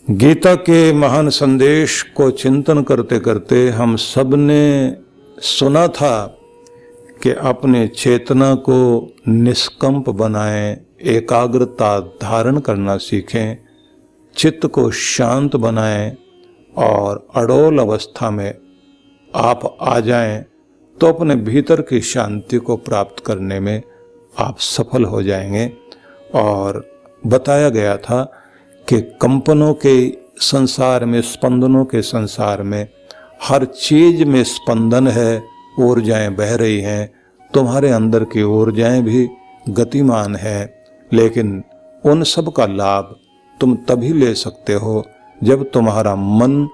गीता के महान संदेश को चिंतन करते करते हम सब ने सुना था कि अपने चेतना को निष्कंप बनाएं, एकाग्रता धारण करना सीखें, चित्त को शांत बनाएं और अडोल अवस्था में आप आ जाएं तो अपने भीतर की शांति को प्राप्त करने में आप सफल हो जाएंगे। और बताया गया था कि कंपनों के संसार में, स्पंदनों के संसार में हर चीज में स्पंदन है, ऊर्जाएं बह रही हैं, तुम्हारे अंदर की ऊर्जाएं भी गतिमान है, लेकिन उन सब का लाभ तुम तभी ले सकते हो जब तुम्हारा मन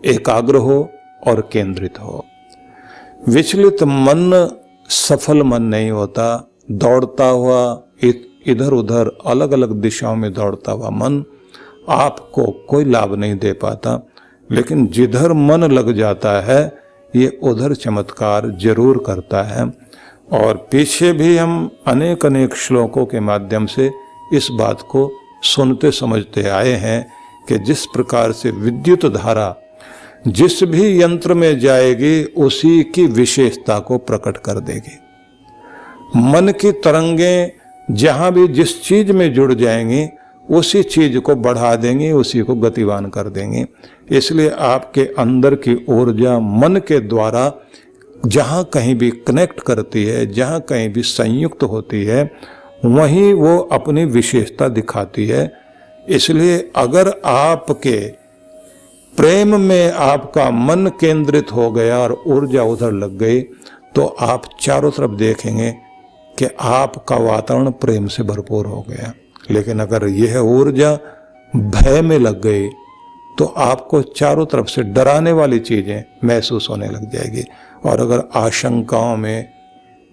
एकाग्र हो और केंद्रित हो। विचलित मन सफल मन नहीं होता। दौड़ता हुआ इधर उधर अलग अलग दिशाओं में दौड़ता हुआ मन आपको कोई लाभ नहीं दे पाता, लेकिन जिधर मन लग जाता है ये उधर चमत्कार जरूर करता है। और पीछे भी हम अनेक अनेक श्लोकों के माध्यम से इस बात को सुनते समझते आए हैं कि जिस प्रकार से विद्युत धारा जिस भी यंत्र में जाएगी उसी की विशेषता को प्रकट कर देगी। मन की तरंगें जहां भी जिस चीज में जुड़ जाएंगी उसी चीज को बढ़ा देंगी, उसी को गतिवान कर देंगी। इसलिए आपके अंदर की ऊर्जा मन के द्वारा जहां कहीं भी कनेक्ट करती है, जहां कहीं भी संयुक्त होती है, वहीं वो अपनी विशेषता दिखाती है। इसलिए अगर आपके प्रेम में आपका मन केंद्रित हो गया और ऊर्जा उधर लग गई तो आप चारों तरफ देखेंगे कि आपका वातावरण प्रेम से भरपूर हो गया। लेकिन अगर यह ऊर्जा भय में लग गई तो आपको चारों तरफ से डराने वाली चीजें महसूस होने लग जाएगी। और अगर आशंकाओं में,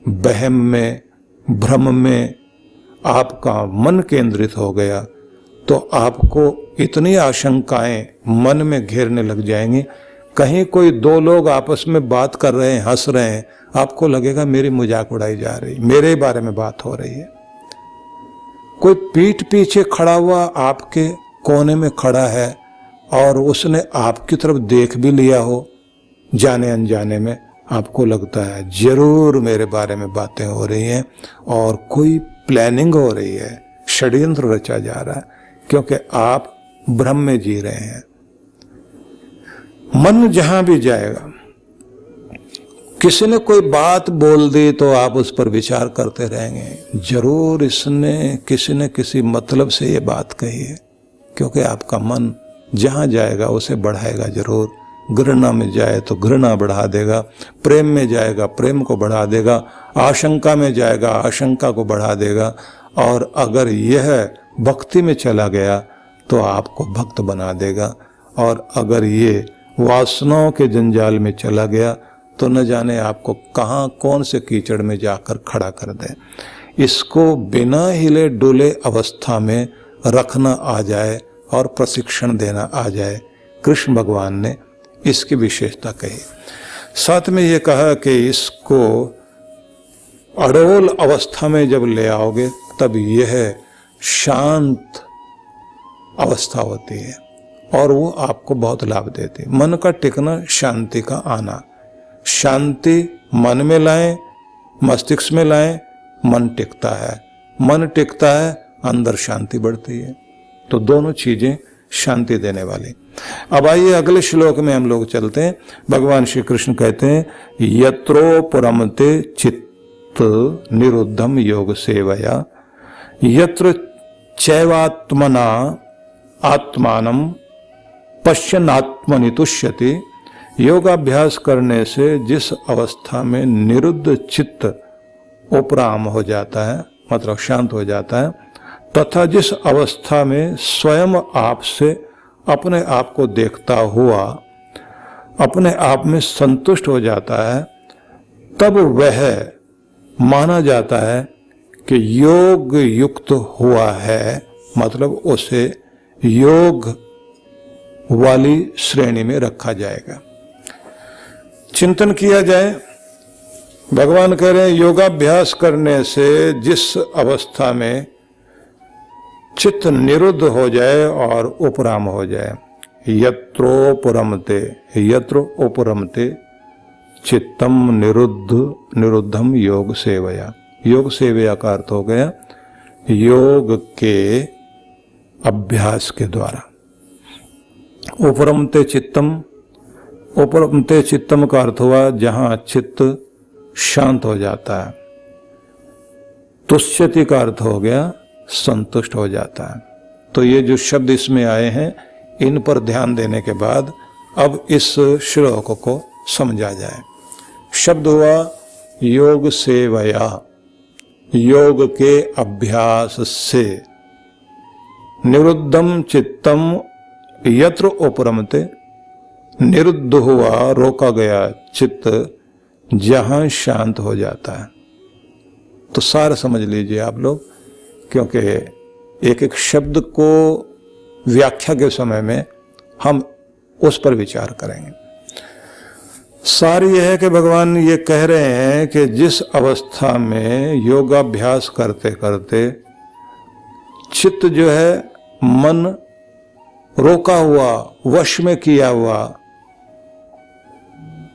बहम में, भ्रम में आपका मन केंद्रित हो गया तो आपको इतनी आशंकाएं मन में घेरने लग जाएंगी। कहीं कोई दो लोग आपस में बात कर रहे हैं, हंस रहे हैं, आपको लगेगा मेरी मजाक उड़ाई जा रही, मेरे बारे में बात हो रही है। कोई पीठ पीछे खड़ा हुआ आपके कोने में खड़ा है और उसने आपकी तरफ देख भी लिया हो, जाने अनजाने में आपको लगता है जरूर मेरे बारे में बातें हो रही हैं और कोई प्लानिंग हो रही है, षड्यंत्र रचा जा रहा है, क्योंकि आप भ्रम में जी रहे हैं। मन जहां भी जाएगा, किसी ने कोई बात बोल दी तो आप उस पर विचार करते रहेंगे, जरूर इसने किसी न किसी मतलब से ये बात कही है, क्योंकि आपका मन जहां जाएगा उसे बढ़ाएगा जरूर। घृणा में जाए तो घृणा बढ़ा देगा, प्रेम में जाएगा प्रेम को बढ़ा देगा, आशंका में जाएगा आशंका को बढ़ा देगा, और अगर यह भक्ति में चला गया तो आपको भक्त बना देगा, और अगर ये वासनाओं के जंजाल में चला गया तो न जाने आपको कहाँ कौन से कीचड़ में जाकर खड़ा कर दे। इसको बिना हिले डुले अवस्था में रखना आ जाए और प्रशिक्षण देना आ जाए, कृष्ण भगवान ने इसकी विशेषता कही। साथ में ये कहा कि इसको अडोल अवस्था में जब ले आओगे तब यह शांत अवस्था होती है और वो आपको बहुत लाभ देती है। मन का टिकना, शांति का आना। शांति मन में लाएं, मस्तिष्क में लाएं, मन टिकता है। मन टिकता है, अंदर शांति बढ़ती है। तो दोनों चीजें शांति देने वाली। अब आइए अगले श्लोक में हम लोग चलते हैं। भगवान श्री कृष्ण कहते हैं, यत्रो पुरमते चित्त निरुद्धम योग सेवया यत्र चैवात्मना आत्मानम पश्यन्नात्मनि तुष्यति। योगाभ्यास करने से जिस अवस्था में निरुद्ध चित्त उपराम हो जाता है, मतलब शांत हो जाता है, तथा जिस अवस्था में स्वयं आप से अपने आप को देखता हुआ अपने आप में संतुष्ट हो जाता है, तब वह माना जाता है कि योग युक्त हुआ है, मतलब उसे योग वाली श्रेणी में रखा जाएगा। चिंतन किया जाए। भगवान कह रहे हैं योगाभ्यास करने से जिस अवस्था में चित्त निरुद्ध हो जाए और उपराम हो जाए। यत्रोपरमते, यत्र उपरमते चित्तम निरुद्धम योग सेवया। योग सेवया का अर्थ हो गया योग के अभ्यास के द्वारा। उपरमते चित्तम, उपरमते चित्तम का अर्थ हुआ जहां चित्त शांत हो जाता है। तुष्यति का अर्थ हो गया संतुष्ट हो जाता है। तो ये जो शब्द इसमें आए हैं, इन पर ध्यान देने के बाद अब इस श्लोक को समझा जाए। शब्द हुआ योग सेवया, योग के अभ्यास से। निरुद्धम चित्तम यत्र उपरमते, निरुद्ध हुआ, रोका गया चित्त जहां शांत हो जाता है। तो सार समझ लीजिए आप लोग, क्योंकि एक एक शब्द को व्याख्या के समय में हम उस पर विचार करेंगे। सार यह है कि भगवान ये कह रहे हैं कि जिस अवस्था में योगाभ्यास करते करते चित्त जो है मन रोका हुआ, वश में किया हुआ,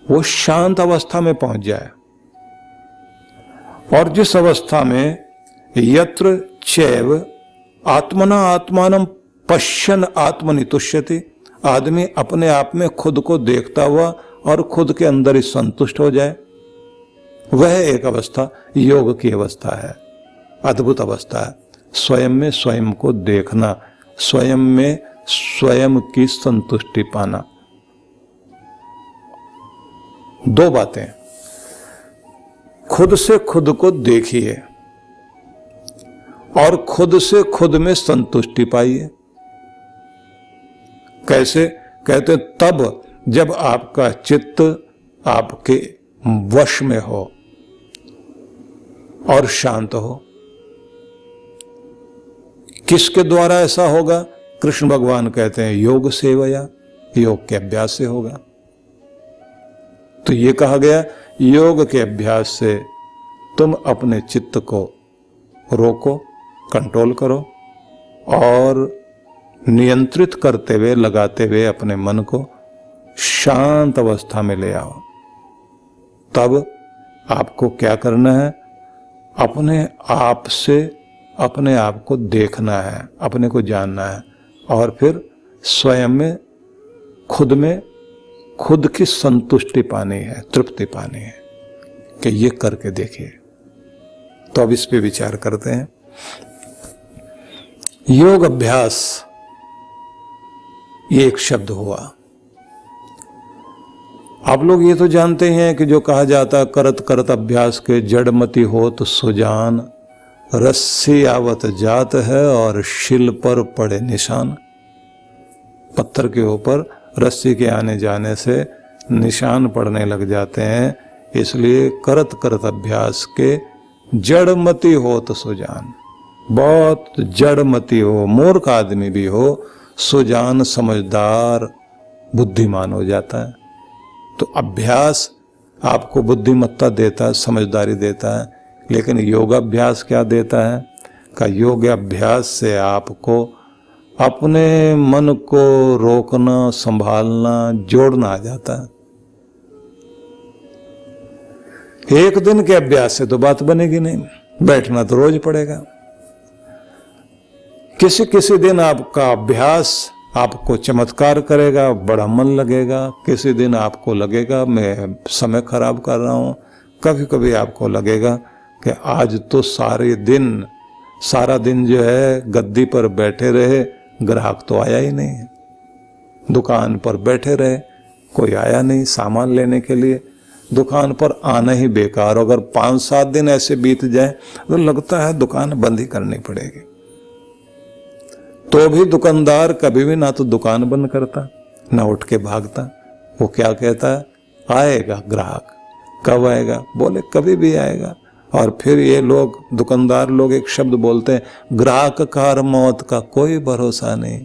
वो शांत अवस्था में पहुंच जाए, और जिस अवस्था में यत्र चैव आत्मना आत्मानम पश्यन आत्मनि तुष्यति, आदमी अपने आप में खुद को देखता हुआ और खुद के अंदर ही संतुष्ट हो जाए, वह एक अवस्था योग की अवस्था है। अद्भुत अवस्था है, स्वयं में स्वयं को देखना, स्वयं में स्वयं की संतुष्टि पाना। दो बातें, खुद से खुद को देखिए और खुद से खुद में संतुष्टि पाइए। कैसे? कहते तब जब आपका चित्त आपके वश में हो और शांत हो। किसके द्वारा ऐसा होगा? कृष्ण भगवान कहते हैं योग सेवया, योग के अभ्यास से होगा। तो ये कहा गया योग के अभ्यास से तुम अपने चित्त को रोको, कंट्रोल करो और नियंत्रित करते हुए, लगाते हुए अपने मन को शांत अवस्था में ले आओ। तब आपको क्या करना है? अपने आप से अपने आप को देखना है, अपने को जानना है, और फिर स्वयं में खुद की संतुष्टि पानी है, तृप्ति पानी है कि ये करके देखिए। तो अब इस पे विचार करते हैं। योग अभ्यास ये एक शब्द हुआ। आप लोग ये तो जानते हैं कि जो कहा जाता है करत करत अभ्यास के जड़मति होत सुजान, रस्सी आवत जात है और शिल पर पड़े निशान। पत्थर के ऊपर रस्सी के आने जाने से निशान पड़ने लग जाते हैं, इसलिए करत करत अभ्यास के जड़मति होत सुजान। बहुत जड़मति हो, मूर्ख आदमी भी हो, सुजान समझदार बुद्धिमान हो जाता है। तो अभ्यास आपको बुद्धिमत्ता देता है, समझदारी देता है, लेकिन योगाभ्यास क्या देता है? का योग अभ्यास से आपको अपने मन को रोकना, संभालना, जोड़ना आ जाता है। एक दिन के अभ्यास से तो बात बनेगी नहीं, बैठना तो रोज पड़ेगा। किसी किसी दिन आपका अभ्यास आपको चमत्कार करेगा, बड़ा मन लगेगा। किसी दिन आपको लगेगा मैं समय खराब कर रहा हूं। कभी कभी आपको लगेगा कि आज तो सारा दिन जो है गद्दी पर बैठे रहे, ग्राहक तो आया ही नहीं, दुकान पर बैठे रहे, कोई आया नहीं सामान लेने के लिए, दुकान पर आना ही बेकार। अगर 5-7 दिन ऐसे बीत जाए तो लगता है दुकान बंद ही करनी पड़ेगी। तो भी दुकानदार कभी भी ना तो दुकान बंद करता, ना उठ के भागता। वो क्या कहता है? आएगा ग्राहक। कब आएगा? बोले कभी भी आएगा। और फिर ये लोग, दुकानदार लोग एक शब्द बोलते हैं, ग्राहक का और मौत का कोई भरोसा नहीं।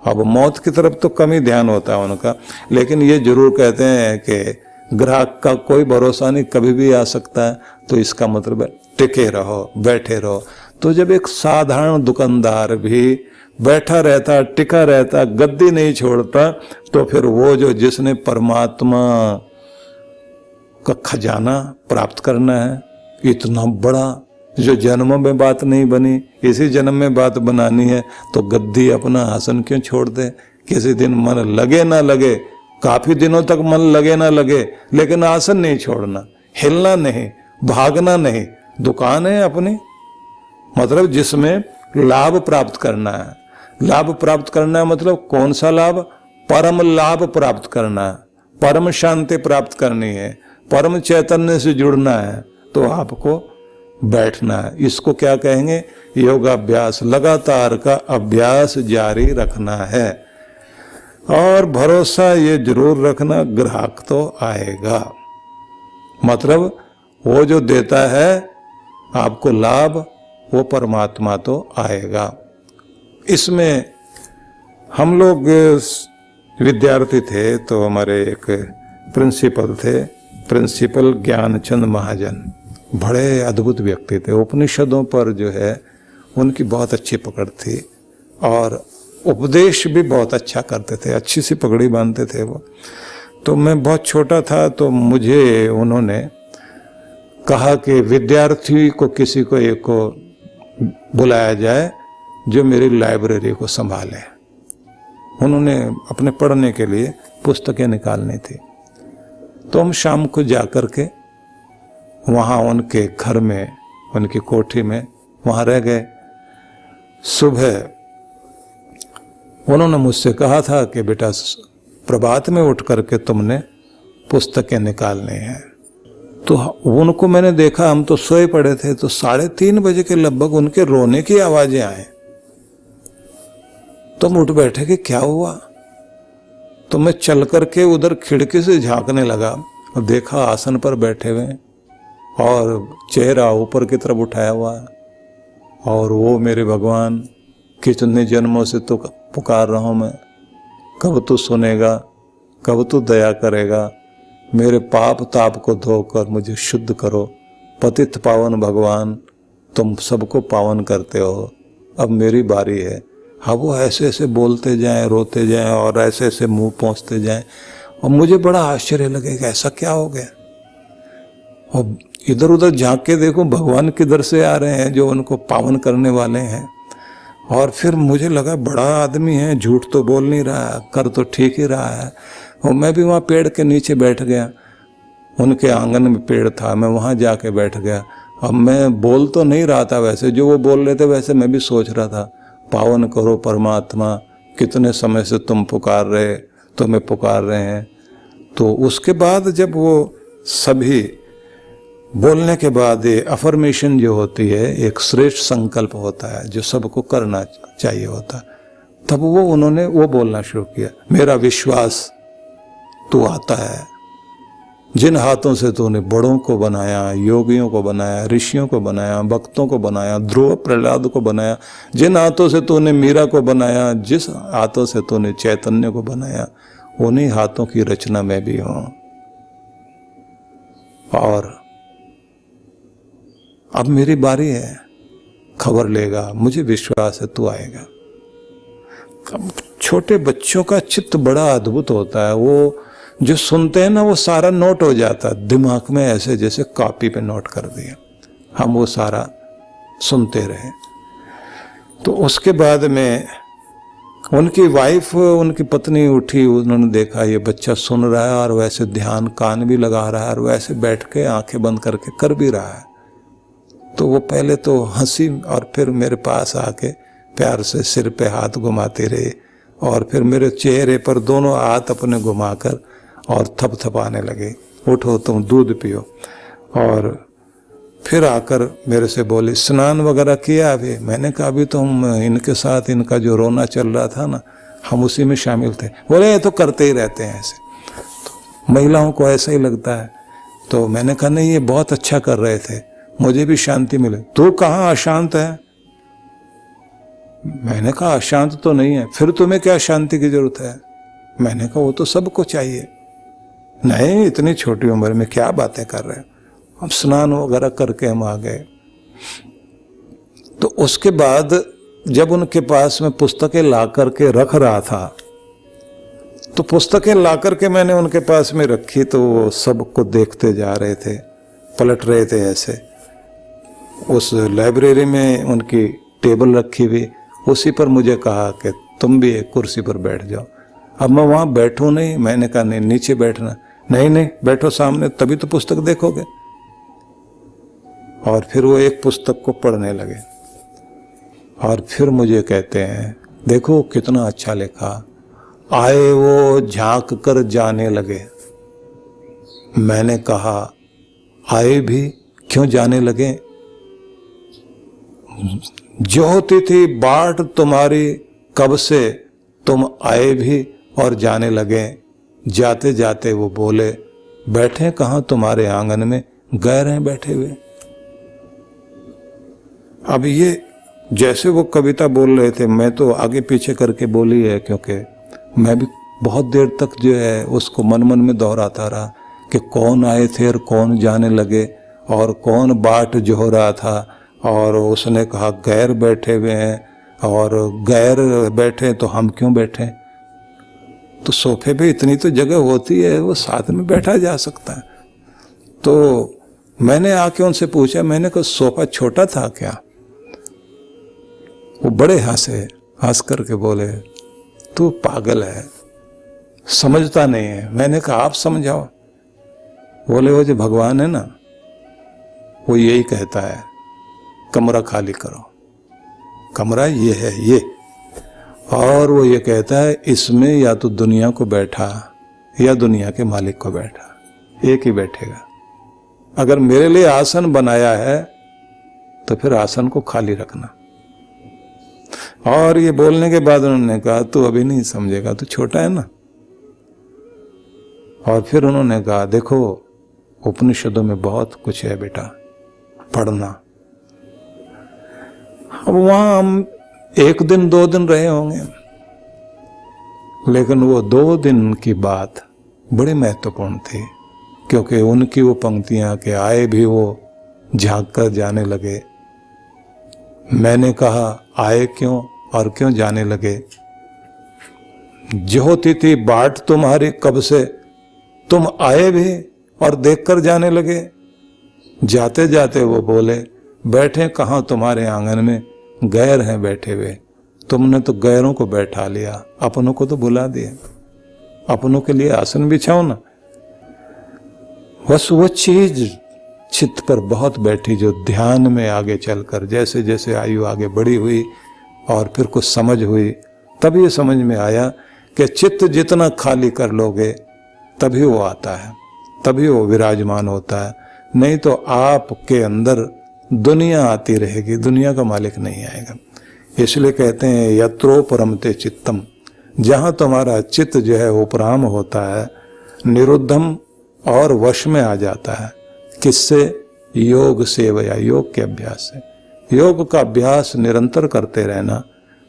अब मौत की तरफ तो कम ही ध्यान होता है उनका, लेकिन ये जरूर कहते हैं कि ग्राहक का कोई भरोसा नहीं, कभी भी आ सकता है। तो इसका मतलब है टिके रहो, बैठे रहो। तो जब एक साधारण दुकानदार भी बैठा रहता, टिका रहता, गद्दी नहीं छोड़ता, तो फिर वो जो जिसने परमात्मा का खजाना प्राप्त करना है, इतना बड़ा, जो जन्मों में बात नहीं बनी, इसी जन्म में बात बनानी है, तो गद्दी अपना आसन क्यों छोड़ दे? किसी दिन मन लगे ना लगे, काफी दिनों तक मन लगे ना लगे, लेकिन आसन नहीं छोड़ना, हिलना नहीं, भागना नहीं। दुकान है अपनी, मतलब जिसमें लाभ प्राप्त करना है। लाभ प्राप्त करना है मतलब कौन सा लाभ? परम लाभ प्राप्त करना है, परम शांति प्राप्त करनी है, परम चैतन्य से जुड़ना है, तो आपको बैठना है। इसको क्या कहेंगे? योगाभ्यास। लगातार का अभ्यास जारी रखना है और भरोसा ये जरूर रखना, ग्राहक तो आएगा। मतलब वो जो देता है आपको लाभ, वो परमात्मा तो आएगा। इसमें हम लोग विद्यार्थी थे, तो हमारे एक प्रिंसिपल थे, प्रिंसिपल ज्ञानचंद महाजन, बड़े अद्भुत व्यक्ति थे। उपनिषदों पर जो है उनकी बहुत अच्छी पकड़ थी और उपदेश भी बहुत अच्छा करते थे, अच्छी सी पगड़ी बांधते थे वो। तो मैं बहुत छोटा था, तो मुझे उन्होंने कहा कि विद्यार्थी को किसी को एक को बुलाया जाए जो मेरी लाइब्रेरी को संभाले। उन्होंने अपने पढ़ने के लिए पुस्तकें निकालनी थी। तो हम शाम को जाकर के वहाँ उनके घर में, उनकी कोठी में वहाँ रह गए। सुबह उन्होंने मुझसे कहा था कि बेटा प्रभात में उठ करके तुमने पुस्तकें निकालनी हैं। तो उनको मैंने देखा, हम तो सोए पड़े थे, तो 3:30 बजे के लगभग उनके रोने की आवाजें आए। तो हम उठ बैठे कि क्या हुआ। तो मैं चल करके उधर खिड़की से झांकने लगा और देखा आसन पर बैठे हुए और चेहरा ऊपर की तरफ उठाया हुआ है। और वो मेरे भगवान, कितने जन्मों से तो पुकार रहा हूं मैं, कब तू सुनेगा, कब तू दया करेगा, मेरे पाप ताप को धोकर मुझे शुद्ध करो। पतित पावन भगवान, तुम सबको पावन करते हो, अब मेरी बारी है। हाँ, वो ऐसे ऐसे बोलते जाएं, रोते जाएं और ऐसे ऐसे मुंह पहुंचते जाएं। और मुझे बड़ा आश्चर्य लगेगा ऐसा क्या हो गया। और इधर उधर झांक के देखो, भगवान किधर से आ रहे हैं जो उनको पावन करने वाले हैं। और फिर मुझे लगा बड़ा आदमी है, झूठ तो बोल नहीं रहा, कर तो ठीक ही रहा है। और मैं भी वहाँ पेड़ के नीचे बैठ गया, उनके आंगन में पेड़ था, मैं वहाँ जाके बैठ गया। अब मैं बोल तो नहीं रहा था वैसे, जो वो बोल रहे थे वैसे मैं भी सोच रहा था, पावन करो परमात्मा, कितने समय से तुम पुकार रहे, तुम्हें पुकार रहे हैं। तो उसके बाद जब वो सभी बोलने के बाद ये अफर्मेशन जो होती है, एक श्रेष्ठ संकल्प होता है जो सबको करना चाहिए होता, तब वो उन्होंने वो बोलना शुरू किया, मेरा विश्वास तू आता है, जिन हाथों से तूने बड़ों को बनाया, योगियों को बनाया, ऋषियों को बनाया, भक्तों को बनाया, ध्रुव प्रहलाद को बनाया, जिन हाथों से तूने मीरा को बनाया, जिस हाथों से तूने चैतन्य को बनाया, उन्हीं हाथों की रचना मैं भी हूं। और अब मेरी बारी है, खबर लेगा, मुझे विश्वास है तू आएगा। छोटे बच्चों का चित्त बड़ा अद्भुत होता है, वो जो सुनते हैं ना वो सारा नोट हो जाता है दिमाग में, ऐसे जैसे कॉपी पे नोट कर दिया। हम वो सारा सुनते रहे। तो उसके बाद में उनकी वाइफ, उनकी पत्नी उठी, उन्होंने देखा ये बच्चा सुन रहा है और वैसे ध्यान कान भी लगा रहा है और वैसे बैठ के आंखें बंद करके कर भी रहा है। तो वो पहले तो हंसी और फिर मेरे पास आके प्यार से सिर पे हाथ घुमाती रही और फिर मेरे चेहरे पर दोनों हाथ अपने घुमाकर और थपथपाने लगे, उठो तुम दूध पियो। और फिर आकर मेरे से बोली स्नान वगैरह किया अभी? मैंने कहा अभी तो हम इनके साथ, इनका जो रोना चल रहा था ना, हम उसी में शामिल थे। बोले ये तो करते ही रहते हैं ऐसे, तो महिलाओं को ऐसा ही लगता है। तो मैंने कहा नहीं, ये बहुत अच्छा कर रहे थे, मुझे भी शांति मिले। तो कहाँ अशांत है? मैंने कहा अशांत तो नहीं है, फिर तुम्हें क्या शांति की जरूरत है? मैंने कहा वो तो सबको चाहिए। नहीं, इतनी छोटी उम्र में क्या बातें कर रहे हैं। अब स्नान वगैरह करके हम आ गए। तो उसके बाद जब उनके पास में पुस्तकें ला करके रख रहा था, तो पुस्तकें ला करके मैंने उनके पास में रखी, तो वो सबको देखते जा रहे थे, पलट रहे थे ऐसे। उस लाइब्रेरी में उनकी टेबल रखी हुई, उसी पर मुझे कहा कि तुम भी एक कुर्सी पर बैठ जाओ। अब मैं वहाँ बैठूं नहीं, मैंने कहा नहीं नीचे बैठना। नहीं नहीं बैठो सामने, तभी तो पुस्तक देखोगे। और फिर वो एक पुस्तक को पढ़ने लगे और फिर मुझे कहते हैं देखो कितना अच्छा लिखा, आए वो झांक कर जाने लगे। मैंने कहा आए भी क्यों जाने लगे? जो होती थी बाट तुम्हारी कब से, तुम आए भी और जाने लगे। जाते जाते वो बोले बैठे कहाँ तुम्हारे आंगन में, गए रहे बैठे हुए। अब ये जैसे वो कविता बोल रहे थे, मैं तो आगे पीछे करके बोली है, क्योंकि मैं भी बहुत देर तक जो है उसको मन मन में दोहराता रहा कि कौन आए थे और कौन जाने लगे और कौन बाट जो रहा था। और उसने कहा गैर बैठे हुए हैं और गैर बैठे तो हम क्यों बैठे? तो सोफे पे इतनी तो जगह होती है, वो साथ में बैठा जा सकता है। तो मैंने आके उनसे पूछा, मैंने कहा सोफा छोटा था क्या? वो बड़े हंस करके बोले तू पागल है, समझता नहीं है। मैंने कहा आप समझाओ। बोले वो जो भगवान है ना, वो यही कहता है कमरा खाली करो, कमरा ये है ये, और वो ये कहता है इसमें या तो दुनिया को बैठा या दुनिया के मालिक को बैठा, एक ही बैठेगा। अगर मेरे लिए आसन बनाया है तो फिर आसन को खाली रखना। और ये बोलने के बाद उन्होंने कहा तू अभी नहीं समझेगा, तू छोटा है ना। और फिर उन्होंने कहा देखो उपनिषदों में बहुत कुछ है बेटा, पढ़ना। अब वहां हम 1 दिन 2 दिन रहे होंगे, लेकिन वो 2 दिन की बात बड़ी महत्वपूर्ण थी, क्योंकि उनकी वो पंक्तियां के आए भी वो झांक कर जाने लगे। मैंने कहा आए क्यों और क्यों जाने लगे? जो होती थी बाट तुम्हारी कब से, तुम आए भी और देखकर जाने लगे। जाते जाते वो बोले बैठे कहाँ तुम्हारे आंगन में, गैर हैं बैठे हुए। तुमने तो गैरों को बैठा लिया, अपनों को तो भुला दिया। अपनों के लिए आसन बिछाओ ना। बस वो चीज चित्त पर बहुत बैठी, जो ध्यान में आगे चलकर जैसे जैसे आयु आगे बढ़ी हुई और फिर कुछ समझ हुई, तब ये समझ में आया कि चित्त जितना खाली कर लोगे तभी वो आता है, तभी वो विराजमान होता है। नहीं तो आपके अंदर दुनिया आती रहेगी, दुनिया का मालिक नहीं आएगा। इसलिए कहते हैं यत्रो परमते चित्तम, जहां तुम्हारा चित्त जो है उपराम होता है, निरुद्धम और वश में आ जाता है। किससे? योग सेवया, योग के अभ्यास से। योग का अभ्यास निरंतर करते रहना,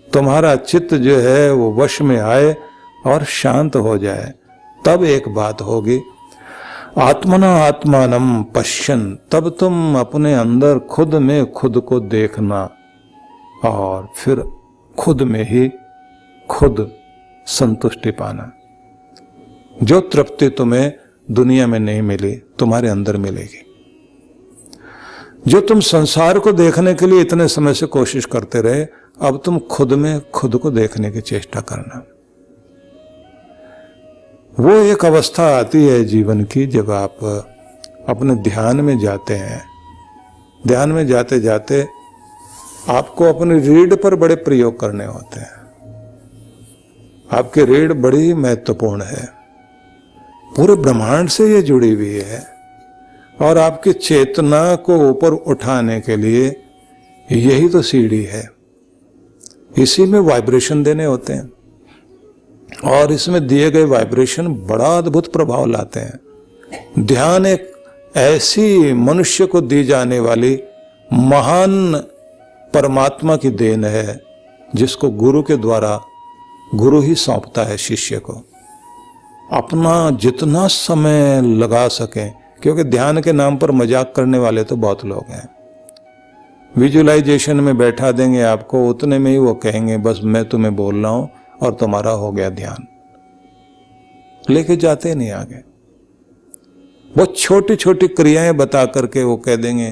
तुम्हारा चित्त जो है वो वश में आए और शांत हो जाए। तब एक बात होगी, आत्मना आत्मानम पश्यन, तब तुम अपने अंदर खुद में खुद को देखना और फिर खुद में ही खुद संतुष्टि पाना। जो तृप्ति तुम्हें दुनिया में नहीं मिली तुम्हारे अंदर मिलेगी। जो तुम संसार को देखने के लिए इतने समय से कोशिश करते रहे, अब तुम खुद में खुद को देखने की चेष्टा करना। वो एक अवस्था आती है जीवन की जब आप अपने ध्यान में जाते हैं। ध्यान में जाते जाते आपको अपनी रीढ़ पर बड़े प्रयोग करने होते हैं। आपकी रीढ़ बड़ी महत्वपूर्ण है, पूरे ब्रह्मांड से ये जुड़ी हुई है, और आपकी चेतना को ऊपर उठाने के लिए यही तो सीढ़ी है। इसी में वाइब्रेशन देने होते हैं और इसमें दिए गए वाइब्रेशन बड़ा अद्भुत प्रभाव लाते हैं। ध्यान एक ऐसी मनुष्य को दी जाने वाली महान परमात्मा की देन है, जिसको गुरु के द्वारा गुरु ही सौंपता है शिष्य को। अपना जितना समय लगा सकें, क्योंकि ध्यान के नाम पर मजाक करने वाले तो बहुत लोग हैं। विजुअलाइजेशन में बैठा देंगे आपको, उतने में ही वो कहेंगे बस मैं तुम्हें बोल रहा हूं और तुम्हारा हो गया ध्यान। लेके जाते नहीं आगे। बहुत छोटी छोटी क्रियाएं बता करके वो कह देंगे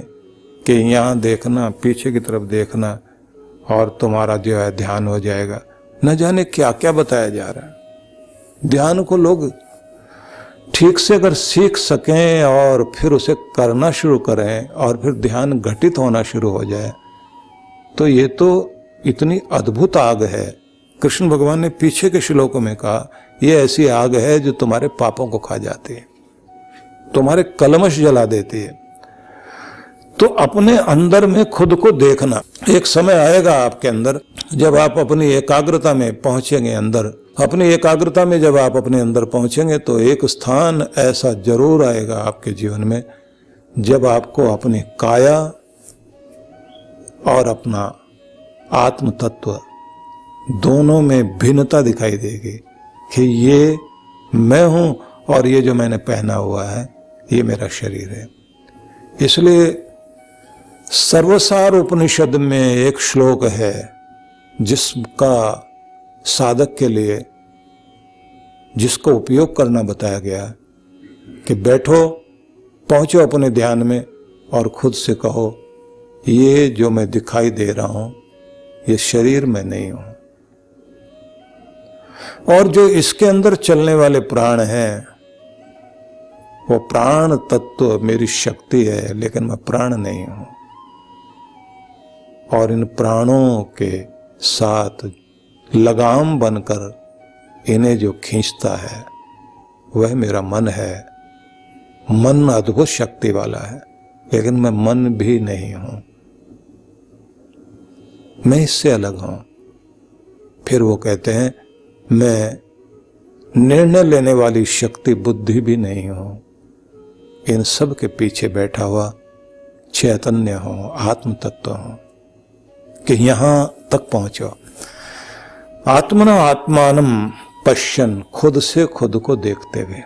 कि यहां देखना, पीछे की तरफ देखना और तुम्हारा जो है ध्यान हो जाएगा। न जाने क्या क्या बताया जा रहा है। ध्यान को लोग ठीक से अगर सीख सकें और फिर उसे करना शुरू करें और फिर ध्यान घटित होना शुरू हो जाए तो ये तो इतनी अद्भुत आग है। कृष्ण भगवान ने पीछे के श्लोकों में कहा ये ऐसी आग है जो तुम्हारे पापों को खा जाती है, तुम्हारे कलमश जला देती है। तो अपने अंदर में खुद को देखना। एक समय आएगा आपके अंदर जब आप अपनी एकाग्रता में पहुंचेंगे, अंदर अपनी एकाग्रता में जब आप अपने अंदर पहुंचेंगे तो एक स्थान ऐसा जरूर आएगा आपके जीवन में जब आपको अपनी काया और अपना आत्म तत्व दोनों में भिन्नता दिखाई देगी कि ये मैं हूं और ये जो मैंने पहना हुआ है ये मेरा शरीर है। इसलिए सर्वसार उपनिषद में एक श्लोक है जिसका साधक के लिए जिसको उपयोग करना बताया गया कि बैठो, पहुंचो अपने ध्यान में और खुद से कहो ये जो मैं दिखाई दे रहा हूं ये शरीर में नहीं हूं, और जो इसके अंदर चलने वाले प्राण हैं वो प्राण तत्व मेरी शक्ति है लेकिन मैं प्राण नहीं हूं, और इन प्राणों के साथ लगाम बनकर इन्हें जो खींचता है वह मेरा मन है। मन अद्भुत शक्ति वाला है लेकिन मैं मन भी नहीं हूं, मैं इससे अलग हूं। फिर वो कहते हैं मैं निर्णय लेने वाली शक्ति बुद्धि भी नहीं हूं, इन सब के पीछे बैठा हुआ चैतन्य हूं, आत्म तत्व हूं। कि यहां तक पहुंचो। आत्मना आत्मानम पश्यन, खुद से खुद को देखते हुए।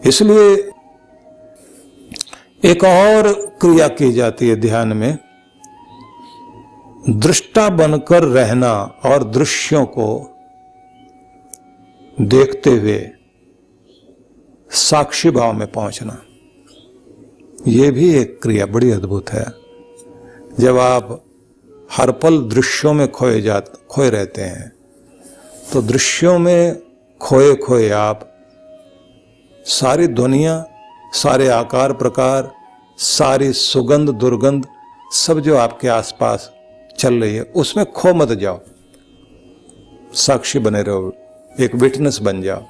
इसलिए एक और क्रिया की जाती है ध्यान में, दृष्टा बनकर रहना और दृश्यों को देखते हुए साक्षी भाव में पहुंचना। यह भी एक क्रिया बड़ी अद्भुत है। जब आप हर पल दृश्यों में खोए रहते हैं तो दृश्यों में खोए खोए आप सारी दुनिया, सारे आकार प्रकार, सारी सुगंध दुर्गंध सब जो आपके आसपास चल रही है उसमें खो मत जाओ, साक्षी बने रहो, एक विटनेस बन जाओ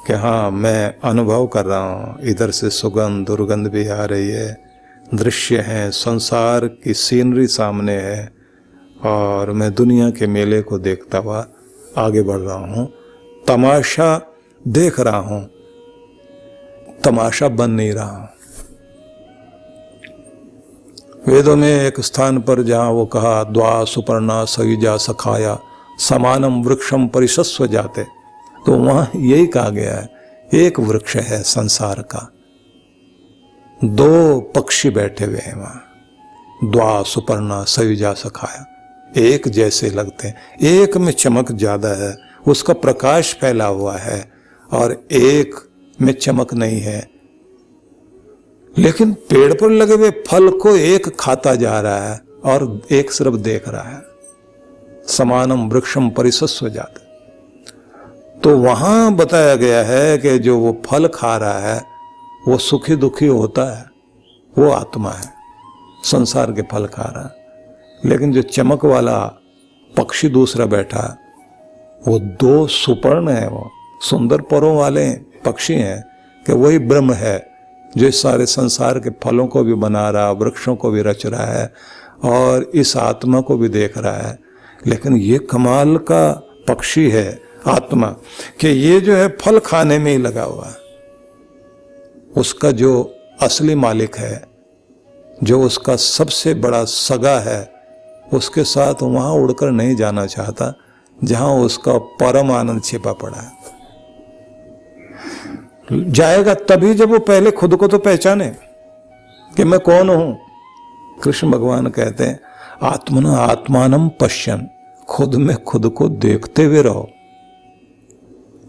कि हाँ मैं अनुभव कर रहा हूँ, इधर से सुगंध दुर्गंध भी आ रही है, दृश्य हैं, संसार की सीनरी सामने है और मैं दुनिया के मेले को देखता हुआ आगे बढ़ रहा हूं, तमाशा देख रहा हूं, तमाशा बन नहीं रहा। वेदों में एक स्थान पर जहां वो कहा द्वा सुपर्णा सयुजा सखाया समानम वृक्षम परिशस्व जाते, तो वहां यही कहा गया है एक वृक्ष है संसार का, दो पक्षी बैठे हुए हैं वहां, द्वा सुपर्णा सयुजा सखाया, एक जैसे लगते हैं, एक में चमक ज्यादा है, उसका प्रकाश फैला हुआ है और एक में चमक नहीं है, लेकिन पेड़ पर लगे हुए फल को एक खाता जा रहा है और एक सिर्फ देख रहा है। समानम वृक्षम परिशस्व जाते, तो वहां बताया गया है कि जो वो फल खा रहा है वो सुखी दुखी होता है, वो आत्मा है, संसार के फल खा रहा है। लेकिन जो चमक वाला पक्षी दूसरा बैठा वो दो सुपर्ण है, वो सुंदर परों वाले पक्षी हैं कि वही ब्रह्म है जो इस सारे संसार के फलों को भी बना रहा, वृक्षों को भी रच रहा है और इस आत्मा को भी देख रहा है। लेकिन ये कमाल का पक्षी है आत्मा कि ये जो है फल खाने में ही लगा हुआ है। उसका जो असली मालिक है, जो उसका सबसे बड़ा सगा है, उसके साथ वहां उड़कर नहीं जाना चाहता जहां उसका परम आनंद छिपा पड़ा है। जाएगा तभी जब वो पहले खुद को तो पहचाने कि मैं कौन हूं, कृष्ण भगवान कहते हैं आत्मना आत्मानम पश्यन, खुद में खुद को देखते हुए रहो।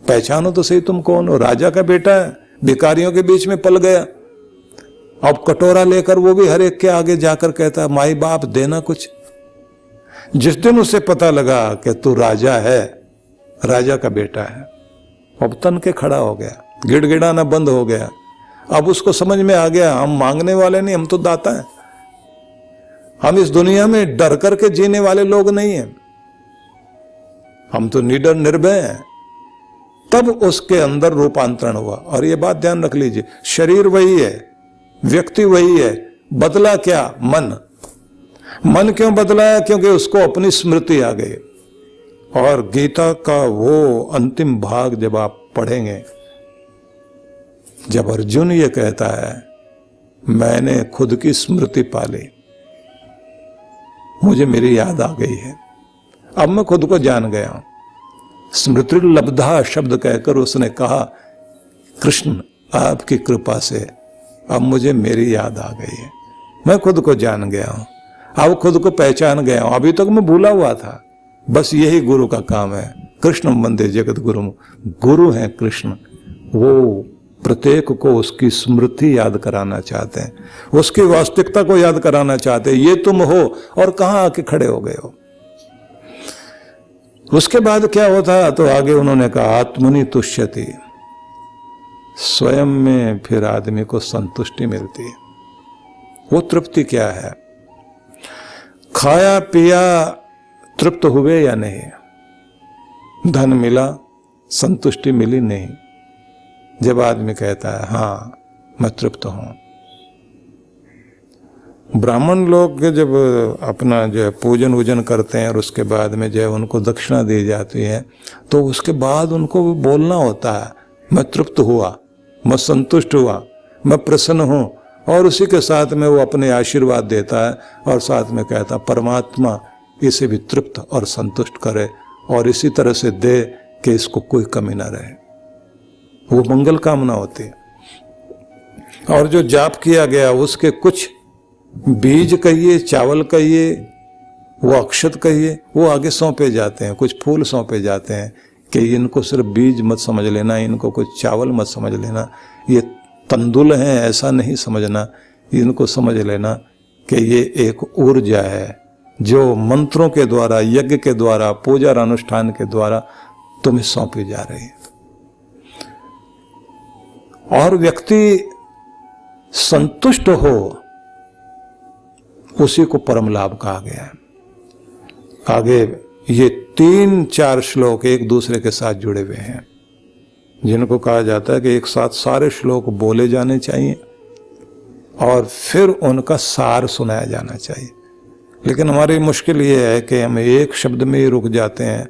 पहचानो तो सही तुम कौन हो। राजा का बेटा है, भिखारियों के बीच में पल गया, अब कटोरा लेकर वो भी हर एक के आगे जाकर कहता माई बाप देना कुछ। जिस दिन उसे पता लगा कि तू राजा है, राजा का बेटा है, अब तन के खड़ा हो गया, गिड़गिड़ाना बंद हो गया। अब उसको समझ में आ गया हम मांगने वाले नहीं, हम तो दाता हैं। हम इस दुनिया में डर करके जीने वाले लोग नहीं हैं, हम तो निडर निर्भय हैं। तब उसके अंदर रूपांतरण हुआ। और ये बात ध्यान रख लीजिए, शरीर वही है, व्यक्ति वही है, बदला क्या? मन। मन क्यों बदला है? क्योंकि उसको अपनी स्मृति आ गई। और गीता का वो अंतिम भाग जब आप पढ़ेंगे, जब अर्जुन ये कहता है मैंने खुद की स्मृति पाली, मुझे मेरी याद आ गई है, अब मैं खुद को जान गया हूं। स्मृति लब्धा शब्द कहकर उसने कहा कृष्ण आपकी कृपा से अब मुझे मेरी याद आ गई है, मैं खुद को जान गया हूं, अब खुद को पहचान गया हूं। अभी तक मैं भूला हुआ था। बस यही गुरु का काम है। कृष्ण वंदे जगत गुरु। गुरु हैं कृष्ण, वो प्रत्येक को उसकी स्मृति याद कराना चाहते हैं, उसकी वास्तविकता को याद कराना चाहते हैं। ये तुम हो और कहां आके खड़े हो गए हो। उसके बाद क्या होता है? तो आगे उन्होंने कहा आत्मनि तुष्यति, स्वयं में फिर आदमी को संतुष्टि मिलती है। वो तृप्ति क्या है? खाया पिया तृप्त हुए या नहीं? धन मिला, संतुष्टि मिली नहीं। जब आदमी कहता है हाँ मैं तृप्त हूं। ब्राह्मण लोग जब अपना जो है पूजन वूजन करते हैं और उसके बाद में जो है उनको दक्षिणा दी जाती है, तो उसके बाद उनको बोलना होता है मैं तृप्त हुआ, मैं संतुष्ट हुआ, मैं प्रसन्न हूं। और उसी के साथ में वो अपने आशीर्वाद देता है और साथ में कहता परमात्मा इसे भी तृप्त और संतुष्ट करे और इसी तरह से दे कि इसको कोई कमी ना रहे। वो मंगल कामना होती है। और जो जाप किया गया उसके कुछ बीज कहिए, चावल कहिए, वो अक्षत कहिए, वो आगे सौंपे जाते हैं। कुछ फूल सौंपे जाते हैं कि इनको सिर्फ बीज मत समझ लेना, इनको कुछ चावल मत समझ लेना, ये तंदुल हैं ऐसा नहीं समझना, इनको समझ लेना कि ये एक ऊर्जा है जो मंत्रों के द्वारा, यज्ञ के द्वारा, पूजा अनुष्ठान के द्वारा तुम्हें सौंपी जा रही है। और व्यक्ति संतुष्ट हो, उसी को परम लाभ कहा गया है। आगे ये 3-4 श्लोक एक दूसरे के साथ जुड़े हुए हैं, जिनको कहा जाता है कि एक साथ सारे श्लोक बोले जाने चाहिए और फिर उनका सार सुनाया जाना चाहिए। लेकिन हमारी मुश्किल ये है कि हम एक शब्द में ही रुक जाते हैं,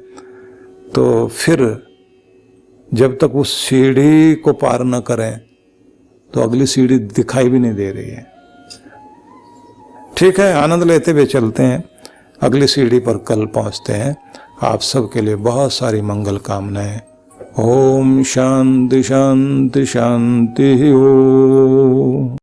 तो फिर जब तक उस सीढ़ी को पार न करें तो अगली सीढ़ी दिखाई भी नहीं दे रही है। ठीक है, आनंद लेते हुए चलते हैं, अगली सीढ़ी पर कल पहुंचते हैं। आप सबके लिए बहुत सारी मंगल कामनाएं। ओम शांति शांति शांति। ओम।